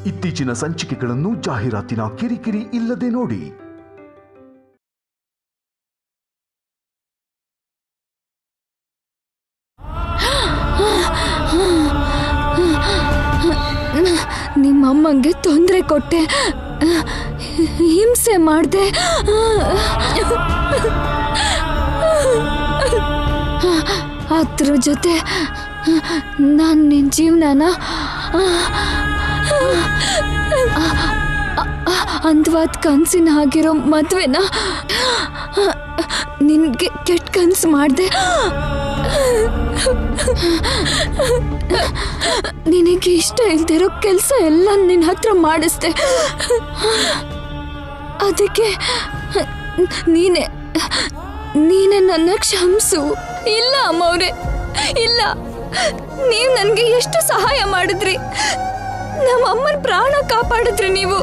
ಇತ್ತೀಚಿನ ಸಂಚಿಕೆಗಳನ್ನು ಜಾಹೀರಾತಿನ ಕಿರಿಕಿರಿ ಇಲ್ಲದೆ ನೋಡಿ. ನಿಮ್ಮಮ್ಮಂಗೆ ತೊಂದರೆ ಕೊಟ್ಟೆ, ಹಿಂಸೆ ಮಾಡಿದೆ. ಅದ್ರ ಜೊತೆ ನಾನು ನಿನ್ನ ಜೀವನನ ಅಂದವಾದ ಕನಸಿನ ಆಗಿರೋ ಮದುವೆನ ನಿನಗೆ ಕೆಟ್ಟ ಕನಸು ಮಾಡಿದೆ. ನಿನಗೆ ಇಷ್ಟ ಇಲ್ದಿರೋ ಕೆಲಸ ಎಲ್ಲ ನಿನ್ನ ಹತ್ರ ಮಾಡಿಸ್ದೆ. ಅದಕ್ಕೆ ನೀನೇ ನನ್ನ ಕ್ಷಮಿಸು. ಇಲ್ಲ ಅಮ್ಮವ್ರೆ, ಇಲ್ಲ. ನೀವು ನನಗೆ ಎಷ್ಟು ಸಹಾಯ ಮಾಡಿದ್ರಿ. ನಮ್ಮ ಅಮ್ಮನ ಪ್ರಾಣ ಕಾಪಾಡಿದ್ರಿ ನೀವು.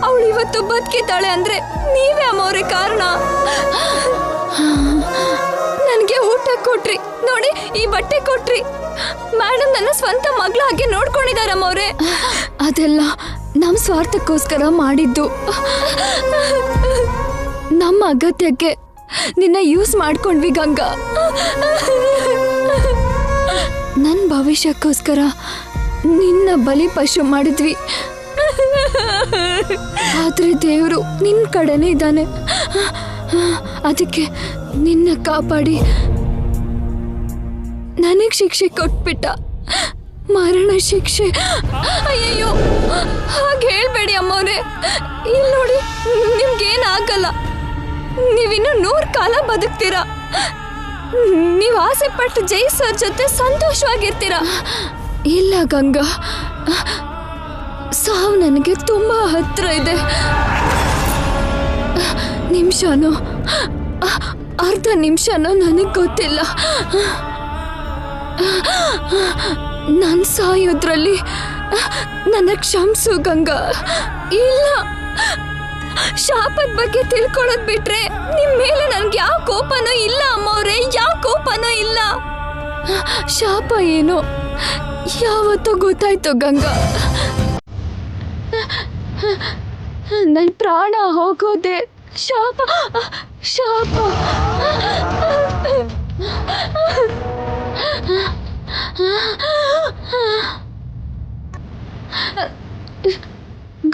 ಅವಳು ಇವತ್ತು ಬದುಕಿದ್ದಾಳೆ ಅಂದ್ರೆ ನೀವೇ ಅಮ್ಮವ್ರೆ ಕಾರಣ. ನನಗೆ ಊಟ ಕೊಟ್ರಿ, ನೋಡಿ ಈ ಬಟ್ಟೆ ಕೊಟ್ರಿ. ಮೇಡಮ್ ನನ್ನ ಸ್ವಂತ ಮಗಳ ಹಾಗೆ ನೋಡ್ಕೊಂಡಿದ್ದಾರೆ ಅಮ್ಮವ್ರೆ. ಅದೆಲ್ಲ ನಮ್ಮ ಸ್ವಾರ್ಥಕ್ಕೋಸ್ಕರ ಮಾಡಿದ್ದು. ನಮ್ಮ ಅಗತ್ಯಕ್ಕೆ ನಿನ್ನ ಯೂಸ್ ಮಾಡ್ಕೊಂಡ್ವಿ ಗಂಗಾ. ನನ್ನ ಭವಿಷ್ಯಕ್ಕೋಸ್ಕರ ನಿನ್ನ ಬಲಿ ಪಶು ಮಾಡಿದ್ವಿ. ಆದ್ರೆ ದೇವರು ನಿನ್ನ ಕಡೆನೇ ಇದ್ದಾನೆ. ಅದಕ್ಕೆ ನಿನ್ನ ಕಾಪಾಡಿ ನನಗೆ ಶಿಕ್ಷೆ ಕೊಟ್ಬಿಟ್ಟ, ಮರಣ ಶಿಕ್ಷೆ. ಅಯ್ಯಯ್ಯೋ, ಹಾಗೆ ಹೇಳ್ಬೇಡಿ ಅಮ್ಮವ್ರೆ. ಇಲ್ಲಿ ನೋಡಿ, ನಿಮ್ಗೇನಾಗಲ್ಲ. ನೀವಿನ್ನು 100 ಕಾಲ ಬದುಕ್ತೀರಾ. ನೀವು ಆಸೆ ಪಟ್ಟು ಜಯಿಸೋರ್ ಜೊತೆ ಸಂತೋಷವಾಗಿರ್ತೀರಾ. ಇಲ್ಲ ಗಂಗಾ, ಸಾವು ನನಗೆ ತುಂಬಾ ಹತ್ರ ಇದೆ. ನಿಮಿಷನೋ ಅರ್ಧ ನಿಮಿಷನೋ ನನಗೆ ಗೊತ್ತಿಲ್ಲ. ನಾನು ಸಾಯೋದ್ರಲ್ಲಿ ನನ್ನ ಕ್ಷಮಿಸು ಗಂಗಾ. ಇಲ್ಲ, ಶಾಪದ ಬಗ್ಗೆ ತಿಳ್ಕೊಳ್ಳೋದ್ ಬಿಟ್ರೆ ನಿಮ್ ಮೇಲೆ ನನ್ಗೆ ಯಾವ ಕೋಪನೂ ಇಲ್ಲ ಅಮ್ಮವ್ರೆ, ಯಾವ ಕೋಪನೂ ಇಲ್ಲ. ಶಾಪ ಏನು ಯಾವತ್ತೋ ಗೊತ್ತಾಯ್ತು ಗಂಗಾ. ನನ್ ಪ್ರಾಣ ಹೋಗೋದೆ ಶಾಪ. ಶಾಪ.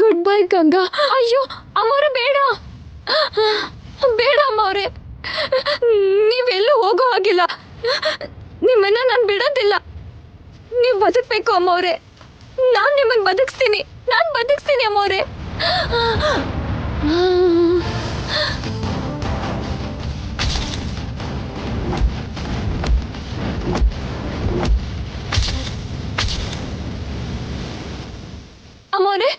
Good bye Ganga. ಅಯ್ಯೋ ಅಮ್ಮವ್ರೆ, ಬೇಡ ಬೇಡ ಅಮ್ಮವ್ರೆ, ನೀವೆಲ್ಲೂ ಹೋಗೋ ಹಾಗಿಲ್ಲ. ನಿಮ್ಮನ್ನ ನಾನು ಬಿಡೋದಿಲ್ಲ. ನೀವು ಬದುಕಬೇಕು ಅಮ್ಮವ್ರೆ. ನಾನು ನಿಮ್ಮನ್ನು ಬದುಕಿಸ್ತೀನಿ, ನಾನು ಬದುಕಿಸ್ತೀನಿ ಅಮ್ಮವ್ರೆ. ಅಮ್ಮವ್ರೆ,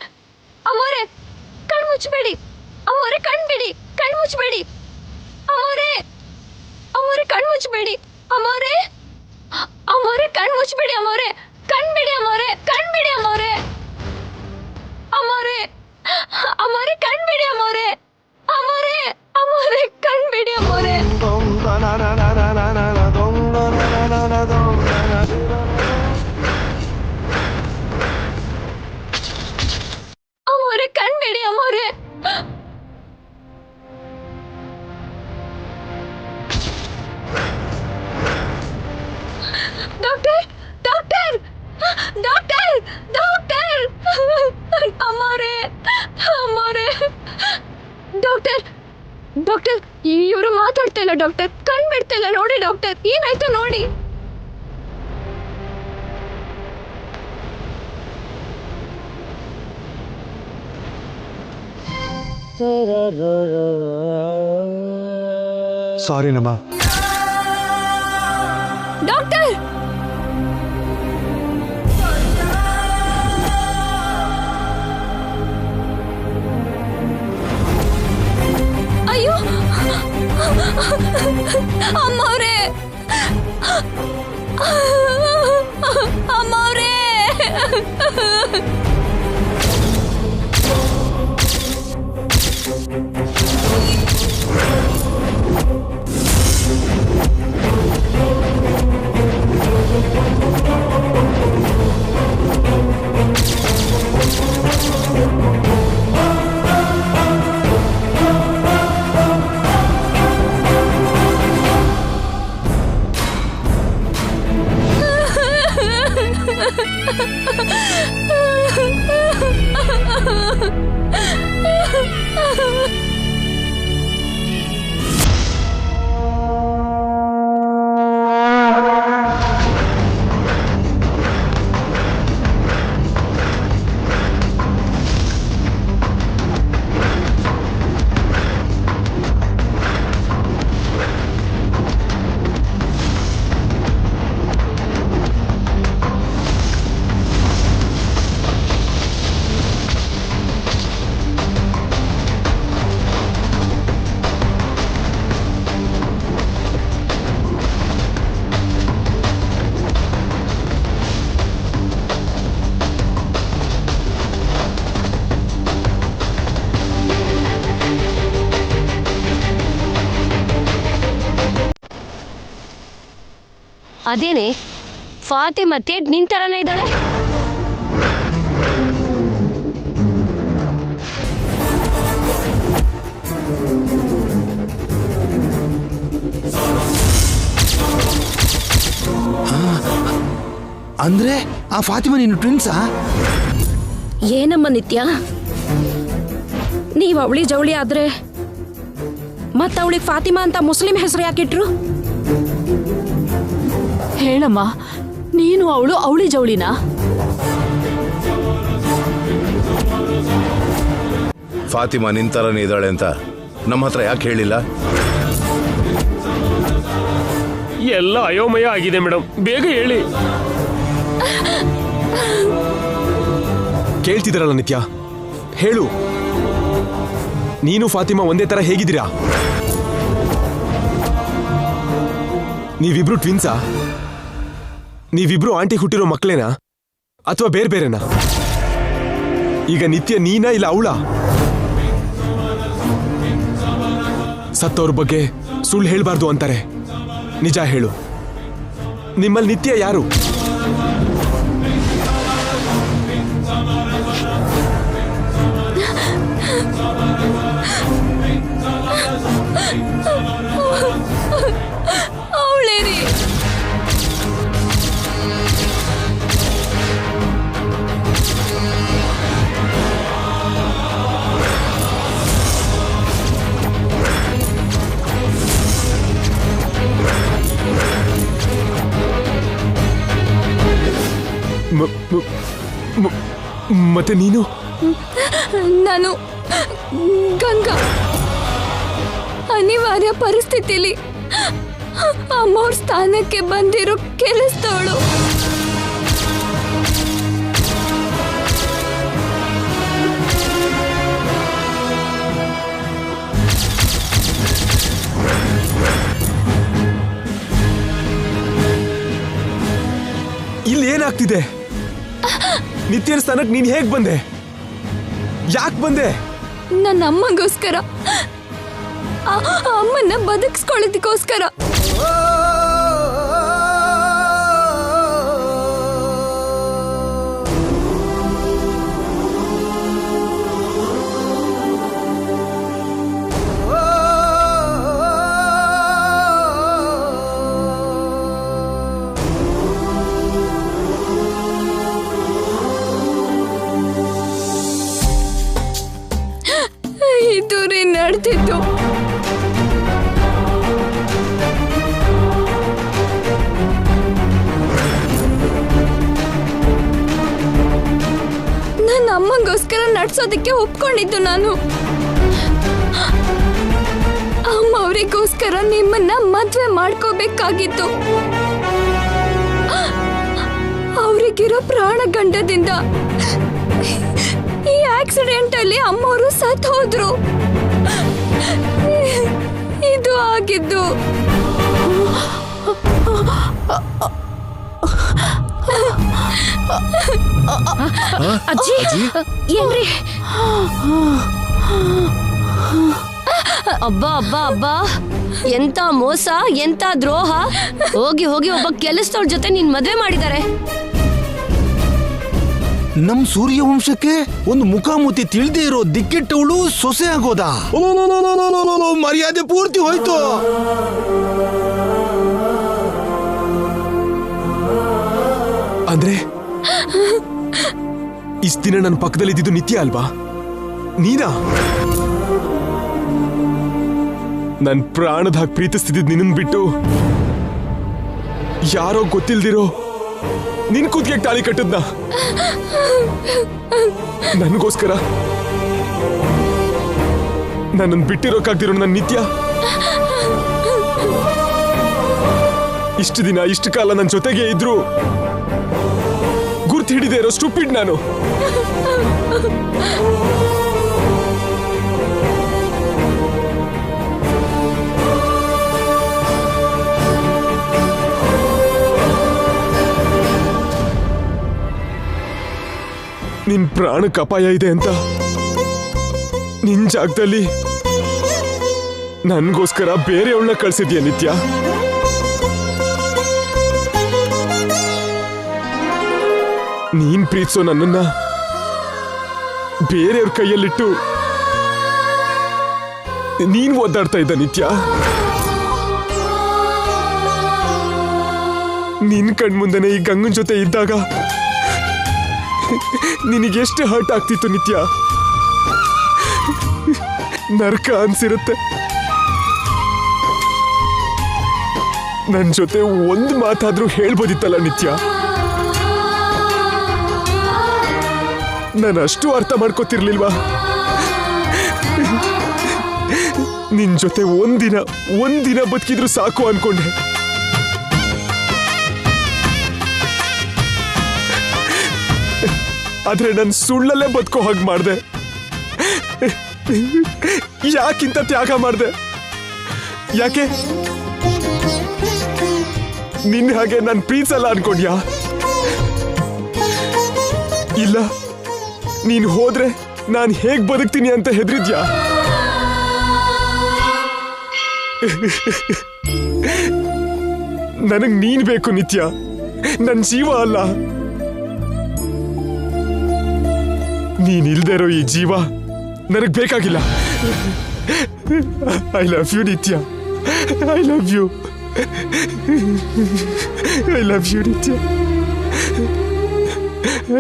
ಅಮ್ಮವ್ರೆ ಕಣ್ಣು ಮುಚ್ಚಬೇಡಿ. ಅಮ್ಮವ್ರೆ ಕಣ್ಣು ಬಿಡಿ, ಕಣ್ಣು ಮುಚ್ಚಬೇಡಿ. ಅಮ್ಮವ್ರೆ, ಅಮ್ಮವ್ರೆ ಕಣ್ಣು ಮುಚ್ಚಬೇಡಿ. ಅಮ್ಮವ್ರೆ, ಅಮ್ಮವ್ರೆ ಕಣ್ಣು ಮುಚ್ಚಬೇಡಿ. ಅಮ್ಮವ್ರೆ ಕಣ್ಣು ಬಿಡಿ. ಅಮ್ಮವ್ರೆ ಕಣ್ಣು ಬಿಡಿ. ಅಮ್ಮವ್ರೆ, ಅಮ್ಮವ್ರೆ, ಅಮ್ಮವ್ರೆ ಕಣ್ಣು ಬಿಡಿ. ಅಮ್ಮವ್ರೆ, ಅಮ್ಮವ್ರೆ, ಅಮ್ಮವ್ರೆ ಕಣ್ಣು ಬಿಡಿ. ಅಮ್ಮವ್ರೆ, ಅಮ್ಮವ್ರೆ ಕಣ್ಣು ಬಿಡಿ. ಅಮ್ಮವ್ರೆ, ಡಾಕ್ಟರ್, ಡಾಕ್ಟರ್, ಡಾಕ್ಟರ್, ಡಾಕ್ಟರ್, ಅಮ್ಮವ್ರೆ, ಅಮ್ಮವ್ರೆ, ಡಾಕ್ಟರ್, ಡಾಕ್ಟರ್ ಇವರು ಮಾತಾಡ್ತಾ ಇಲ್ಲ ಡಾಕ್ಟರ್. ಕಣ್ಣು ಬಿಡ್ತಾ ಇಲ್ಲ ನೋಡಿ ಡಾಕ್ಟರ್, ಏನಾಯ್ತು ನೋಡಿ. ಸಾರಿ ನಮ್ಮ ಡಾಕ್ಟರ್. ಅಯ್ಯೋ ಅಮ್ಮವ್ರೆ, ಅಮ್ಮವ್ರೆ. ಅದೇನೆ ಫಾತಿಮಾ ತೇಡ್ ನಿನ್ ತರನೇ ಇದ್ದಾಳೆ. ಅಂದ್ರೆ ಆ ಫಾತಿಮಾ ನೀನು ಟ್ವಿನ್ಸಾ? ಏನಮ್ಮ ನಿತ್ಯ, ನೀವ್ ಅವಳಿ ಜವಳಿ ಆದ್ರೆ ಮತ್ತ ಅವಳಿಗೆ ಫಾತಿಮಾ ಅಂತ ಮುಸ್ಲಿಂ ಹೆಸರು ಯಾಕಿಟ್ರು? ಹೇಳಮ್ಮ, ನೀನು ಅವಳು ಅವಳಿ ಜವಳಿನಾ? ಫಾತಿಮಾ ನಿಂತರನೇ ಇದ್ದಾಳೆ ಅಂತ ನಮ್ಮ ಹತ್ರ ಯಾಕೆ ಹೇಳಿಲ್ಲ? ಎಲ್ಲ ಅಯೋಮಯ ಆಗಿದೆ ಮೇಡಮ್, ಬೇಗ ಹೇಳಿ. ಕೇಳ್ತಿದ್ರಲ್ಲ ನಿತ್ಯ, ಹೇಳು. ನೀನು ಫಾತಿಮಾ ಒಂದೇ ತರ ಹೇಗಿದ್ದೀರಾ? ನೀವಿಬ್ರು ಟ್ವಿನ್ಸಾ? ನೀವಿಬ್ರು ಆಂಟಿ ಹುಟ್ಟಿರೋ ಮಕ್ಕಳೇನಾ ಅಥವಾ ಬೇರೆ ಬೇರೆನಾ? ಈಗ ನಿತ್ಯ ನೀನಾ ಇಲ್ಲ ಅವಳ? ಸತ್ತವ್ರ ಬಗ್ಗೆ ಸುಳ್ಳು ಹೇಳ್ಬಾರ್ದು ಅಂತಾರೆ, ನಿಜ ಹೇಳು. ನಿಮ್ಮಲ್ಲಿ ನಿತ್ಯ ಯಾರು? ಅವಳೇ ರೀ. ಮತ್ತೆ ನೀನು? ನಾನು ಗಂಗಾ. ಅನಿವಾರ್ಯ ಪರಿಸ್ಥಿತಿಲಿ ಅಮ್ಮವ್ರ ಸ್ಥಾನಕ್ಕೆ ಬಂದಿರೋ ಕೆಲಸದವಳು. ಇಲ್ಲಿ ಏನಾಗ್ತಿದೆ? ನಿತ್ಯನ ಸ್ಥಾನಕ್ಕೆ ನೀನ್ ಹೇಗ್ ಬಂದೆ? ಯಾಕೆ ಬಂದೆ? ನನ್ನ ಅಮ್ಮಗೋಸ್ಕರ, ಅಮ್ಮನ್ನ ಬದುಕಿಸ್ಕೊಳ್ಳೋದಕ್ಕೋಸ್ಕರ. ಇದು ರೀ ನಡೆದಿದ್ದು. ನನ್ನ ಅಮ್ಮಂಗೋಸ್ಕರ ನಡ್ಸೋದಕ್ಕೆ ಒಪ್ಕೊಂಡಿದ್ದು ನಾನು. ಅಮ್ಮ ಅವರಿಗೋಸ್ಕರ ನಿಮ್ಮನ್ನ ಮದ್ವೆ ಮಾಡ್ಕೋಬೇಕಾಗಿತ್ತು. ಅವರಿಗಿರೋ ಪ್ರಾಣಗಂಡದಿಂದ ಈ ಆಕ್ಸಿಡೆಂಟ್ ಅಲ್ಲಿ ಅಮ್ಮವರು ಸತ್ತು ಹೋದ್ರು. ಇದು ಆಗಿದ್ದು. ಅಜ್ಜಿ ಏನ್ರಿ? ಅಬ್ಬಾ ಅಬ್ಬಾ ಅಬ್ಬಾ, ಎಂತ ಮೋಸ, ಎಂತ ದ್ರೋಹ. ಹೋಗಿ ಹೋಗಿ ಒಬ್ಬ ಕೆಲಸದವ್ರ ಜೊತೆ ನೀನ್ ಮದ್ವೆ ಮಾಡಿದ್ದಾರೆ. ನಮ್ ಸೂರ್ಯವಂಶಕ್ಕೆ ಒಂದು ಮುಖಾಮುಖಿ ತಿಳಿದೇ ಇರೋ ದಿಕ್ಕಿಟ್ಟವಳು ಸೊಸೆ ಆಗೋದಾ? ಮರ್ಯಾದೆ ಪೂರ್ತಿ ಹೋಯ್ತು. ಅಂದ್ರೆ ಇಷ್ಟ ದಿನ ನನ್ನ ಪಕ್ಕದಲ್ಲಿ ಇದ್ದಿದ್ದು ನಿತ್ಯ ಅಲ್ವಾ? ನೀನಾ? ನನ್ ಪ್ರಾಣದ ಹಾಗೆ ಪ್ರೀತಿಸ್ತಿದ್ದ ನಿನ್ನನ್ ಬಿಟ್ಟು ಯಾರೋ ಗೊತ್ತಿಲ್ದಿರೋ ನಿನ್ ಕೂತ್ಗೆ ತಾಳಿ ಕಟ್ಟದ್ನ ನನಗೋಸ್ಕರ? ನನ್ನನ್ನು ಬಿಟ್ಟಿರೋಕ್ಕಾಗ್ದಿರೋ ನನ್ನ ನಿತ್ಯ ಇಷ್ಟು ದಿನ ಇಷ್ಟು ಕಾಲ ನನ್ನ ಜೊತೆಗೆ ಇದ್ರು ಗುರ್ತು ಹಿಡಿದೇ ಇರೋ ಸ್ಟುಪಿಡ್ ನಾನು. ನಿನ್ ಪ್ರಾಣಕ್ಕೆ ಅಪಾಯ ಇದೆ ಅಂತ ನಿನ್ ಜಾಗದಲ್ಲಿ ನನ್ಗೋಸ್ಕರ ಬೇರೆಯವಳನ್ನ ಕಳ್ಸಿದ್ಯಾ ನಿತ್ಯ? ನೀನ್ ಪ್ರೀತಿಸೋ ನನ್ನನ್ನ ಬೇರೆಯವ್ರ ಕೈಯಲ್ಲಿಟ್ಟು ನೀನ್ ಒದ್ದಾಡ್ತಾ ಇದ್ದ ನಿತ್ಯ. ನಿನ್ ಕಣ್ಮುಂದೆನೆ ಈ ಗಂಗನ್ ಜೊತೆ ಇದ್ದಾಗ ನಿನಗೆಷ್ಟು ಹರ್ಟ್ ಆಗ್ತಿತ್ತು ನಿತ್ಯ. ನರಕ ಅನ್ಸಿರುತ್ತೆ. ನನ್ ಜೊತೆ ಒಂದು ಮಾತಾದ್ರೂ ಹೇಳ್ಬೋದಿತ್ತಲ್ಲ ನಿತ್ಯ. ನಾನು ಅಷ್ಟು ಅರ್ಥ ಮಾಡ್ಕೋತಿರ್ಲಿಲ್ವಾ? ನಿನ್ ಜೊತೆ ಒಂದಿನ ಬದುಕಿದ್ರು ಸಾಕು ಅನ್ಕೊಂಡೆ. ಆದ್ರೆ ನಾನು ಸುಳ್ಳಲ್ಲೇ ಬದುಕೋ ಹಾಗೆ ಮಾಡ್ದೆ. ಯಾಕಿಂತ ತ್ಯಾಗ ಮಾಡ್ದೆ? ಯಾಕೆ? ನಿನ್ನ ಹಾಗೆ ನಾನು ಪ್ರೀತಿಸಲ್ಲ ಅನ್ಕೊಂಡ್ಯಾ? ಇಲ್ಲ, ನೀನ್ ಹೋದ್ರೆ ನಾನು ಹೇಗ್ ಬದುಕ್ತೀನಿ ಅಂತ ಹೆದರಿದ್ಯಾ? ನನಗ್ ನೀನ್ ಬೇಕು ನಿತ್ಯ, ನನ್ ಜೀವ ಅಲ್ಲ. ನೀನ್ ಇಲ್ದೇ ಇರೋ ಈ ಜೀವ ನನಗ್ ಬೇಕಾಗಿಲ್ಲ. I love you Nithya, I love you, I love you Nithya,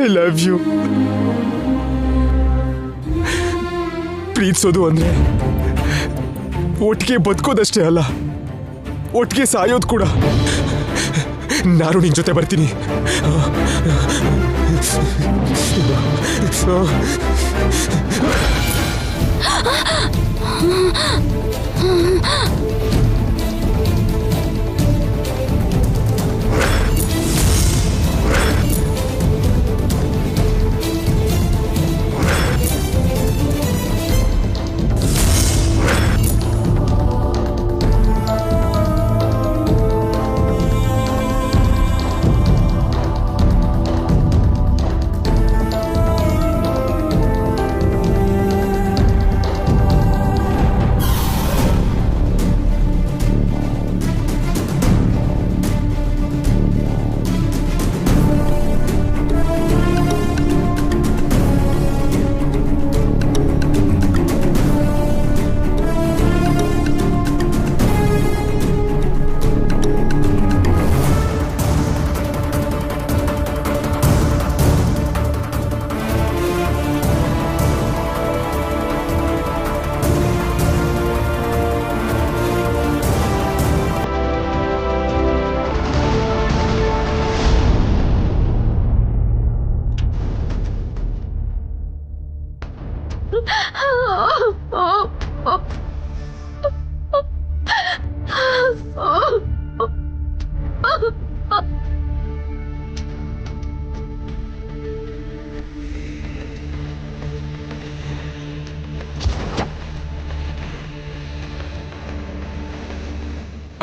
I love you. ಪ್ರೀತಿಸೋದು ಅಂದ್ರೆ ಒಟ್ಟಿಗೆ ಬದುಕೋದಷ್ಟೇ ಅಲ್ಲ, ಒಟ್ಟಿಗೆ ಸಾಯೋದು ಕೂಡ. ನಾನು ನಿನ್ ಜೊತೆ ಬರ್ತೀನಿ.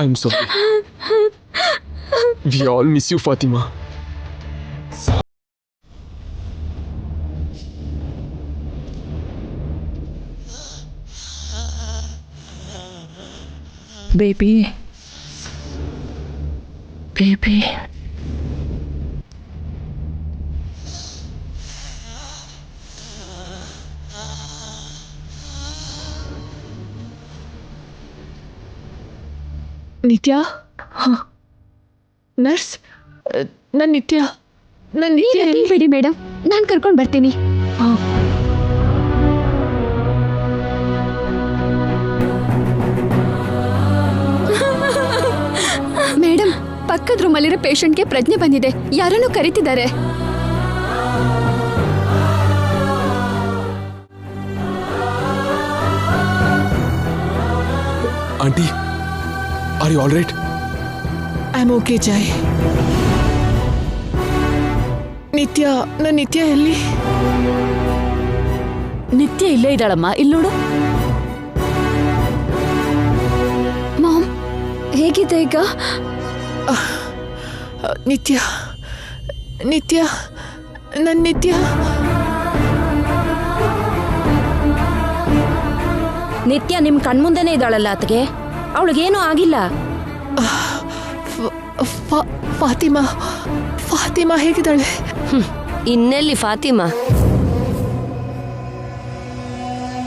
I'm sorry. We all miss you, Fatima. Baby baby ನಿತ್ಯ, ನರ್ಸ್, ನನ್ನ ನಿತ್ಯ ಬಿಡಿ ಮೇಡಮ್, ನಾನು ಕರ್ಕೊಂಡು ಬರ್ತೀನಿ. ಮೇಡಮ್, ಪಕ್ಕದ ರೂಮಲ್ಲಿರೋ ಪೇಷಂಟ್ಗೆ ಪ್ರಜ್ಞೆ ಬಂದಿದೆ, ಯಾರನ್ನೂ ಕರೀತಿದ್ದಾರೆ. Aunty, are you all right? I am okay Joy. Nithya, ನನ್ನ ನಿತ್ಯ ಎಲ್ಲಿ? ನಿತ್ಯ ಇಲ್ಲೇ ಇದ್ದಾಳಮ್ಮ, ಇಲ್ಲಿ ನೋಡು. ಮಾಮ್, ಹೇಗಿದೆ ಈಗ? ನಿತ್ಯ ನಿತ್ಯ ನನ್ನ ನಿತ್ಯ ನಿತ್ಯ ನಿಮ್ ಕಣ್ಮುಂದೆನೇ ಇದ್ದಾಳಲ್ಲ ಅತ್ಗೆ, ಅವಳಿಗೇನೂ ಆಗಿಲ್ಲ. ಫಾತಿಮಾ ಫಾತಿಮಾ ಹೇಗಿದ್ದಾಳೆ? ಇನ್ನೆಲ್ಲಿ ಫಾತಿಮಾ?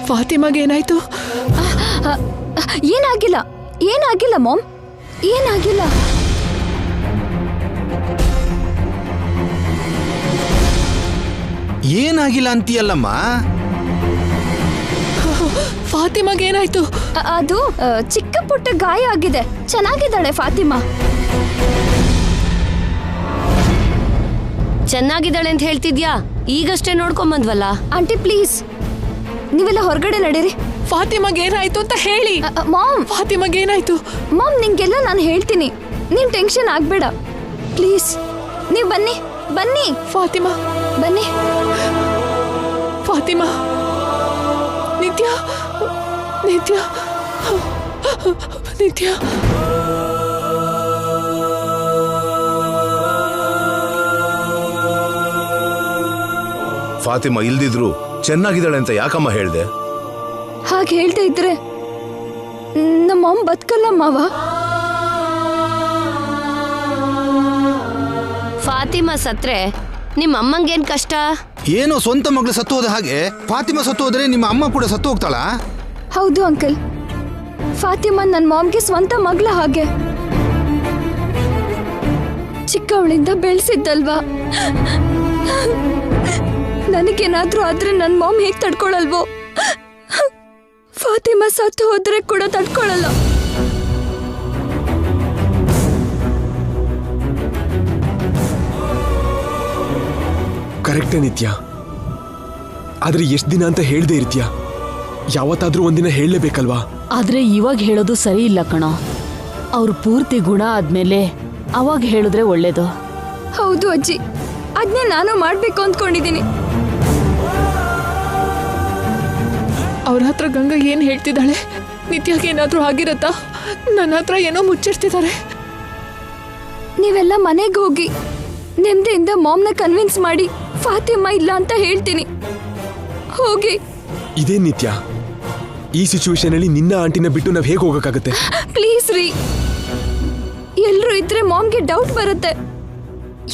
ಫಾತಿಮಾಗೆ ಏನಾಯ್ತು? ಏನಾಗಿಲ್ಲ, ಏನಾಗಿಲ್ಲ ಮಾಮ್, ಏನಾಗಿಲ್ಲ. ಏನಾಗಿಲ್ಲ ಅಂತೀಯಲ್ಲಮ್ಮ? ಫಾತಿಮಾಗೆ ಏನಾಯ್ತು? ಅದು ಚಿಕ್ಕ ಪುಟ್ಟ ಗಾಯ ಆಗಿದೆ. ಚೆನ್ನಾಗಿದ್ದಾಳೆ ಫಾತಿಮಾ. ಚೆನ್ನಾಗಿದ್ದಾಳೆ ಅಂತ ಹೇಳ್ತಿದ್ಯಾ? ಈಗಷ್ಟೇ ನೋಡ್ಕೊಂಬಂದ್ವಲ್ಲ. ಆಂಟಿ ಪ್ಲೀಸ್, ನೀವೆಲ್ಲ ಹೊರಗಡೆ ನಡೀರಿ. ಫಾತಿಮಾಗೆ ಏನಾಯ್ತು ಅಂತ ಹೇಳಿ. ಮಾಮ್, ಫಾತಿಮಾಗೆ ಏನಾಯ್ತು? ಮಾಮ್ ನಿಂಗೆಲ್ಲ ನಾನು ಹೇಳ್ತೀನಿ, ನೀನ್ ಟೆನ್ಷನ್ ಆಗ್ಬೇಡ ಪ್ಲೀಸ್. ನೀವು ಬನ್ನಿ ಬನ್ನಿ. ಫಾತಿಮಾ ಬನ್ನಿ. ಫಾತಿಮಾ, ನಿತ್ಯ ನಿತ್ಯ ನಿತ್ಯ. ಫಾತಿಮಾ ಇಲ್ದಿದ್ರು ಚೆನ್ನಾಗಿದ್ದಾಳೆ ಅಂತ ಯಾಕಮ್ಮ ಹೇಳ್ದೆ? ಹಾಗೆ ಹೇಳ್ತಾ ಇದ್ರೆ ನಮ್ಮ ಅಮ್ಮ ಬದುಕಲ್ಲ ಮಾವ. ಫಾತಿಮಾ ಸತ್ರೆ ನಿಮ್ಮ ಅಮ್ಮಂಗೇನ್ ಕಷ್ಟ? ಏನೋ ಸ್ವಂತ ಮಗಳು ಸತ್ತು ಹೋದ ಹಾಗೆ ಫಾತಿಮಾ ಸತ್ತು ಹೋದ್ರೆ ನಿಮ್ಮ ಅಮ್ಮ ಕೂಡ ಸತ್ತು ಹೋಗ್ತಾಳಾ? ಹೌದು ಅಂಕಲ್, ಫಾತಿಮಾ ನನ್ನ ಮಾಮ್ಗೆ ಸ್ವಂತ ಮಗಳ ಹಾಗೆ. ಚಿಕ್ಕವಳಿಂದ ಬೆಳೆಸಿದ್ದಲ್ವಾ. ನನಗೇನಾದ್ರೂ ಆದ್ರೆ ನನ್ನ ಮಾಮ್ ಹೇಗೆ ತಡ್ಕೊಳಲ್ವೋ, ಫಾತಿಮಾ ಸತ್ತು ಹೋದ್ರೆ ಕೂಡ ತಡ್ಕೊಳಲ್ಲ. ಕರೆಕ್ಟೇ ನಿತ್ಯ, ಆದ್ರೆ ಎಷ್ಟು ದಿನ ಅಂತ ಹೇಳ್ದೆ ಇರ್ತೀಯ? ಯಾವತ್ತಾದ್ರೂ ಒಂದಿನ ಹೇಳಲೇಬೇಕಲ್ವಾ? ಆದ್ರೆ ಇವಾಗ ಹೇಳೋದು ಸರಿ ಇಲ್ಲ ಕಣೋ. ಅವ್ರು ಪೂರ್ತಿ ಗುಣ ಆದ್ಮೇಲೆ ಅವಾಗ ಹೇಳಿದ್ರೆ ಒಳ್ಳೇದು. ಹೌದು ಅಜ್ಜಿ, ಅದನ್ನೇ ನಾನು ಮಾಡ್ಬೇಕು ಅಂದ್ಕೊಂಡಿದ್ದೀನಿ. ಅವ್ರ ಹತ್ರ ಗಂಗಾ ಏನ್ ಹೇಳ್ತಿದ್ದಾಳೆ? ನಿತ್ಯಗೆ ಏನಾದ್ರೂ ಆಗಿರತ್ತಾ? ನನ್ನ ಹತ್ರ ಏನೋ ಮುಚ್ಚಿಡ್ತಿದ್ದಾರೆ. ನೀವೆಲ್ಲ ಮನೆಗೆ ಹೋಗಿ ನೆಮ್ಮದಿಯಿಂದ ಮಾಮ್ನ ಕನ್ವಿನ್ಸ್ ಮಾಡಿ ಫಾತಿಮಾ ಇಲ್ಲ ಅಂತ ಹೇಳ್ತೀನಿ. ಹೋಗಿ. ಇದೇ ನಿತ್ಯ, ಈ ಸಿಚುವೇಶನ್ ಅಲ್ಲಿ ನಿನ್ನ ಆಂಟಿನ ಬಿಟ್ಟು ನಾವ್ ಹೇಗೆ ಹೋಗಕ್ಕಾಗತ್ತೆ? ಪ್ಲೀಸ್ ರೀ, ಎಲ್ರು ಇದ್ರೆ ಮಾಮ್ಗೆ ಡೌಟ್ ಬರುತ್ತೆ.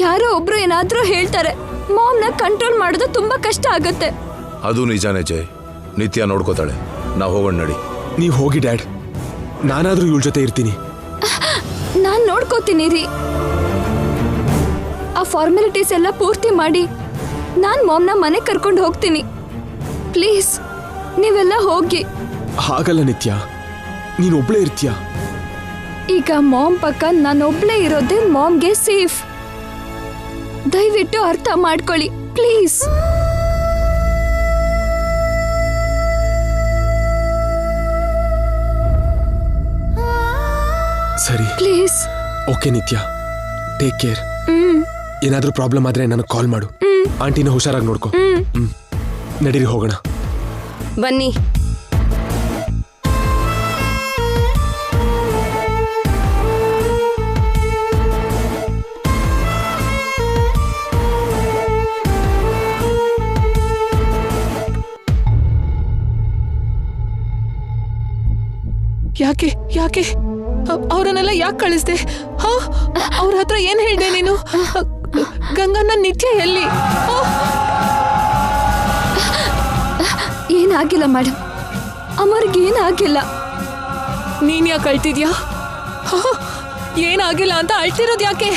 ಯಾರೋ ಒಬ್ರು ಏನಾದ್ರೂ ಹೇಳ್ತಾರೆ, ಮಾಮ್ನ ಕಂಟ್ರೋಲ್ ಮಾಡೋದು ತುಂಬಾ ಕಷ್ಟ ಆಗತ್ತೆ. ಅದು ನಿಜಾನೇ ಜಯ್, ನಿತ್ಯ ನೋಡ್ಕೋತಾಳೆ. ನಾವು ಹೋಗೋಣ ನಡಿ. ನೀವ್ ಹೋಗಿ ಡ್ಯಾಡ್, ನಾನಾದ್ರೂ ಇವಳ ಜೊತೆ ಇರ್ತೀನಿ. ನಾನ್ ನೋಡ್ಕೋತೀನಿ ರೀ. ಆ ಫಾರ್ಮಾಲಿಟೀಸ್ ಎಲ್ಲ ಪೂರ್ತಿ ಮಾಡಿ ನಾನ್ ಮಾಮ್ನ ಮನೆ ಕರ್ಕೊಂಡು ಹೋಗ್ತೀನಿ. ಪ್ಲೀಸ್ ನೀವೆಲ್ಲ ಹೋಗಿ. ಹಾಗಲ್ಲ ನಿತ್ಯ, ನೀನ್ ಒಬ್ಳೇ ಇರ್ತೀಯ. ಈಗ ಮಾಮ್ ಪಕ್ಕ ನಾನೊಬ್ಳೇ ಇರೋದೇ ಮಾಮ್ಗೆ ಸೇಫ್. ದಯವಿಟ್ಟು ಅರ್ಥ ಮಾಡ್ಕೊಳ್ಳಿ ಪ್ಲೀಸ್. ಸರಿ ಪ್ಲೀಸ್. ಓಕೆ ನಿತ್ಯ, ಟೇಕ್ ಕೇರ್. ಏನಾದ್ರೂ ಪ್ರಾಬ್ಲಮ್ ಆದ್ರೆ ನನಗೆ ಕಾಲ್ ಮಾಡು. ಆಂಟಿನ ಹುಷಾರಾಗಿ ನೋಡ್ಕೊ. ನಡೀರಿ ಹೋಗೋಣ. ಬನ್ನಿ. ಯಾಕೆ ಯಾಕೆ ಅವರನ್ನೆಲ್ಲ ಯಾಕೆ ಕಳಿಸ್ದೆ? ಅವ್ರ ಹತ್ರ ಏನ್ ಹೇಳ್ದೆ ನೀನು? ಗಂಗನ್ನ ನಿತ್ಯ ಎಲ್ಲಿ? ಏನಾಗಿಲ್ಲ ಮೇಡಮ್, ಅಮರ್ಗೇನಾಗಿಲ್ಲ. ನೀನ್ ಯಾಕೆ ಅಳ್ತಿದ್ಯಾ? ಏನಾಗಿಲ್ಲ ಅಂತ ಅಳ್ತಿರೋದು ಯಾಕೆ?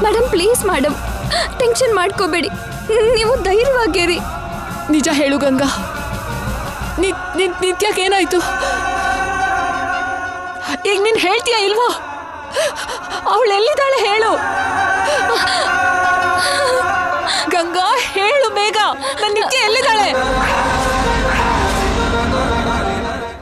ಮೇಡಮ್ ಪ್ಲೀಸ್ ಮೇಡಮ್, ಟೆನ್ಷನ್ ಮಾಡ್ಕೋಬೇಡಿ, ನೀವು ಧೈರ್ಯವಾಗಿರಿ. ನಿಜ ಹೇಳು ಗಂಗಾ, ನಿತ್ಯಕ್ಕೆ ಏನಾಯ್ತು? ಈಗ ನೀನ್ ಹೇಳ್ತೀಯಾ ಇಲ್ವಾ? ಅವಳು ಎಲ್ಲಿದ್ದಾಳೆ ಹೇಳು.